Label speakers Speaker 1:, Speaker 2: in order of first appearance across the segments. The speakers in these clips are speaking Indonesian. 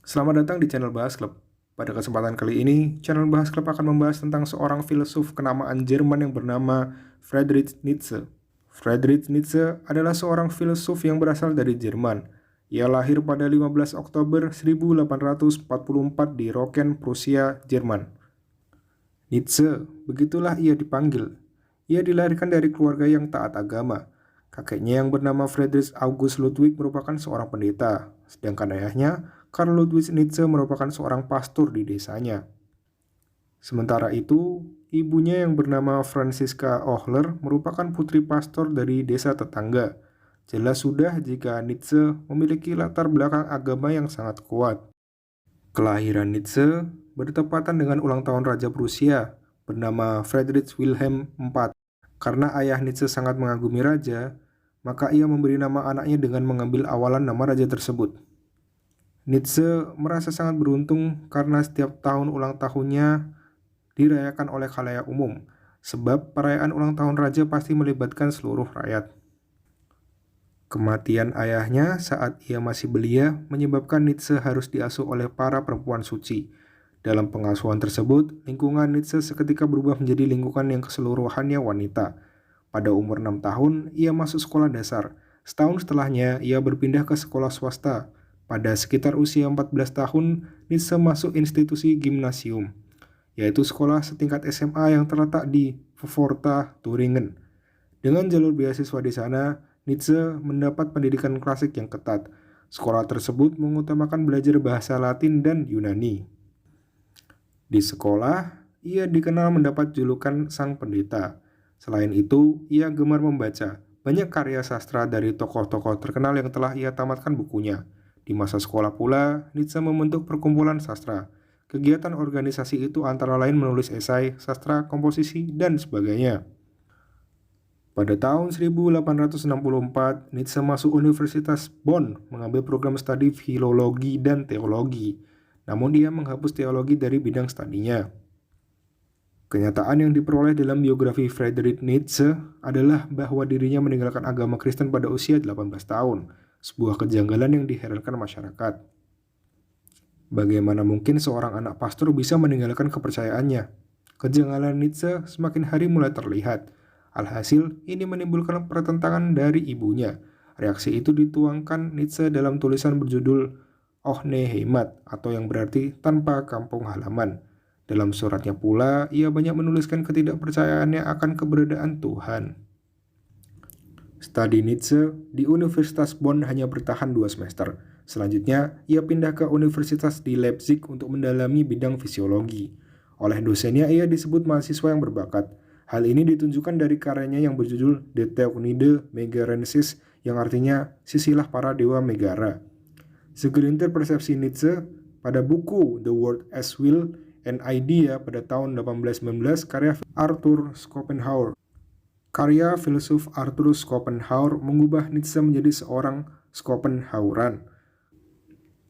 Speaker 1: Selamat datang di channel Bahas Klub. Pada kesempatan kali ini, channel Bahas Klub akan membahas tentang seorang filsuf kenamaan Jerman yang bernama Friedrich Nietzsche. Friedrich Nietzsche adalah seorang filsuf yang berasal dari Jerman. Ia lahir pada 15 Oktober 1844 di Rocken, Prusia, Jerman. Nietzsche, begitulah ia dipanggil. Ia dilahirkan dari keluarga yang taat agama. Kakeknya yang bernama Friedrich August Ludwig merupakan seorang pendeta, sedangkan ayahnya, Karl Ludwig Nietzsche, merupakan seorang pastor di desanya. Sementara itu, ibunya yang bernama Franziska Ohler merupakan putri pastor dari desa tetangga. Jelas sudah jika Nietzsche memiliki latar belakang agama yang sangat kuat. Kelahiran Nietzsche bertepatan dengan ulang tahun Raja Prusia bernama Friedrich Wilhelm IV. Karena ayah Nietzsche sangat mengagumi raja, maka ia memberi nama anaknya dengan mengambil awalan nama raja tersebut. Nietzsche merasa sangat beruntung karena setiap tahun ulang tahunnya dirayakan oleh khalayak umum, sebab perayaan ulang tahun raja pasti melibatkan seluruh rakyat. Kematian ayahnya saat ia masih belia menyebabkan Nietzsche harus diasuh oleh para perempuan suci. Dalam pengasuhan tersebut, lingkungan Nietzsche seketika berubah menjadi lingkungan yang keseluruhannya wanita. Pada umur 6 tahun, ia masuk sekolah dasar. Setahun setelahnya, ia berpindah ke sekolah swasta. Pada sekitar usia 14 tahun, Nietzsche masuk institusi gimnasium, yaitu sekolah setingkat SMA yang terletak di Pforta, Turingen. Dengan jalur beasiswa di sana, Nietzsche mendapat pendidikan klasik yang ketat. Sekolah tersebut mengutamakan belajar bahasa Latin dan Yunani. Di sekolah, ia dikenal mendapat julukan sang pendeta. Selain itu, ia gemar membaca banyak karya sastra dari tokoh-tokoh terkenal yang telah ia tamatkan bukunya. Di masa sekolah pula, Nietzsche membentuk perkumpulan sastra. Kegiatan organisasi itu antara lain menulis esai, sastra, komposisi, dan sebagainya. Pada tahun 1864, Nietzsche masuk Universitas Bonn mengambil program studi filologi dan teologi. Namun dia menghapus teologi dari bidang studinya. Kenyataan yang diperoleh dalam biografi Friedrich Nietzsche adalah bahwa dirinya meninggalkan agama Kristen pada usia 18 tahun, sebuah kejanggalan yang diherankan masyarakat. Bagaimana mungkin seorang anak pastor bisa meninggalkan kepercayaannya? Kejanggalan Nietzsche semakin hari mulai terlihat. Alhasil, ini menimbulkan pertentangan dari ibunya. Reaksi itu dituangkan Nietzsche dalam tulisan berjudul Ohne Heimat, atau yang berarti tanpa kampung halaman. Dalam suratnya pula, ia banyak menuliskan ketidakpercayaannya akan keberadaan Tuhan. Studi Nietzsche di Universitas Bonn hanya bertahan 2 semester. Selanjutnya, ia pindah ke Universitas di Leipzig untuk mendalami bidang fisiologi. Oleh dosennya, ia disebut mahasiswa yang berbakat. Hal ini ditunjukkan dari karyanya yang berjudul De Theognie Megarensis, yang artinya sisilah para dewa Megara. Segelintir persepsi Nietzsche pada buku The World as Will and Idea pada tahun 1819 karya Arthur Schopenhauer. Karya filsuf Arthur Schopenhauer mengubah Nietzsche menjadi seorang Schopenhaueran.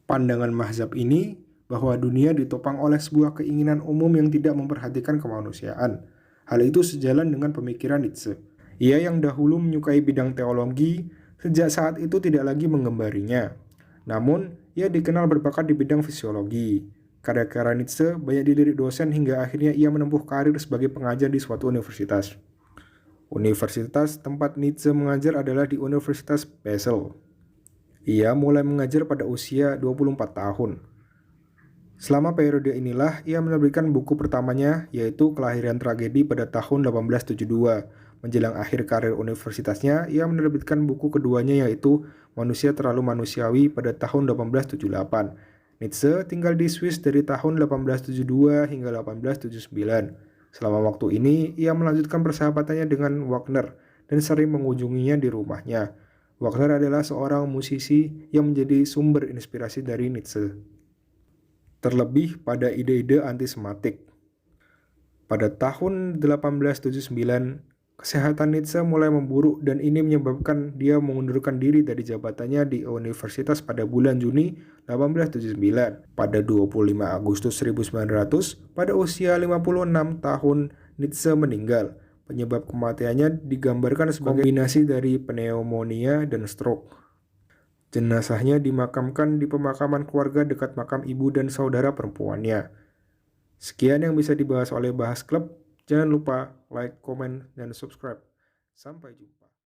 Speaker 1: Pandangan mazhab ini bahwa dunia ditopang oleh sebuah keinginan umum yang tidak memperhatikan kemanusiaan. Hal itu sejalan dengan pemikiran Nietzsche. Ia yang dahulu menyukai bidang teologi, sejak saat itu tidak lagi mengembarinya. Namun, ia dikenal berbakat di bidang fisiologi. Karya-karya Nietzsche banyak dilirik dosen hingga akhirnya ia menempuh karir sebagai pengajar di suatu universitas. Universitas tempat Nietzsche mengajar adalah di Universitas Basel. Ia mulai mengajar pada usia 24 tahun. Selama periode inilah, ia menerbitkan buku pertamanya, yaitu Kelahiran Tragedi pada tahun 1872. Menjelang akhir karir universitasnya, ia menerbitkan buku keduanya yaitu Manusia Terlalu Manusiawi pada tahun 1878. Nietzsche tinggal di Swiss dari tahun 1872 hingga 1879. Selama waktu ini, ia melanjutkan persahabatannya dengan Wagner dan sering mengunjunginya di rumahnya. Wagner adalah seorang musisi yang menjadi sumber inspirasi dari Nietzsche. Terlebih pada ide-ide antisematik. Pada tahun 1879, kesehatan Nietzsche mulai memburuk dan ini menyebabkan dia mengundurkan diri dari jabatannya di universitas pada bulan Juni 1879. Pada 25 Agustus 1900, pada usia 56 tahun, Nietzsche meninggal. Penyebab kematiannya digambarkan sebagai kombinasi dari pneumonia dan stroke. Jenazahnya dimakamkan di pemakaman keluarga dekat makam ibu dan saudara perempuannya. Sekian yang bisa dibahas oleh Bahas Klub. Jangan lupa like, komen, dan subscribe. Sampai jumpa.